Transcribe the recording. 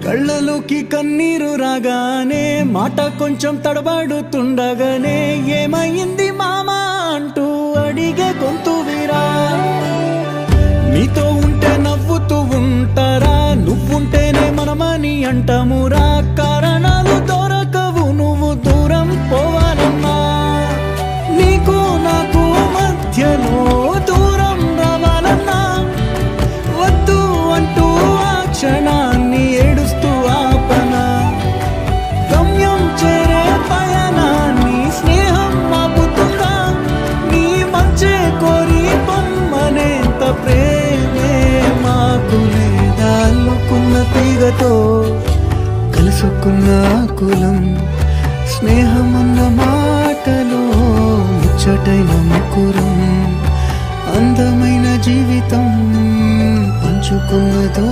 కళ్ళలోకి కన్నీరు రాగానే మాట కొంచెం తడబడుతుండగానే ఏమైంది మామా అంటూ అడిగే గొంతు వీరా. నీతో ఉంటే నవ్వుతూ ఉంటారా, నువ్వుంటేనే మనమని అంటామురా. కారణాలు దొరకవు నువ్వు దూరం పోవాలన్నా, నీకు నాకు మధ్యలో దూరం రావాలన్నా. వద్దు అంటూ ఆ క్షణాన్ని ఏడుస్తూ ఆపనా, గమ్యం చేరే పయనాన్ని స్నేహం ఆపుతుందా. నీ మంచే కోరి పొమ్మనేంత ప్రేమే మాకు లేదా. అల్లుకున్న తీగతో కలుసుకున్న కులం, స్నేహమన్న మాటలో ముచ్చటైన ముకురం. అందమైన జీవితం పంచుకున్నదో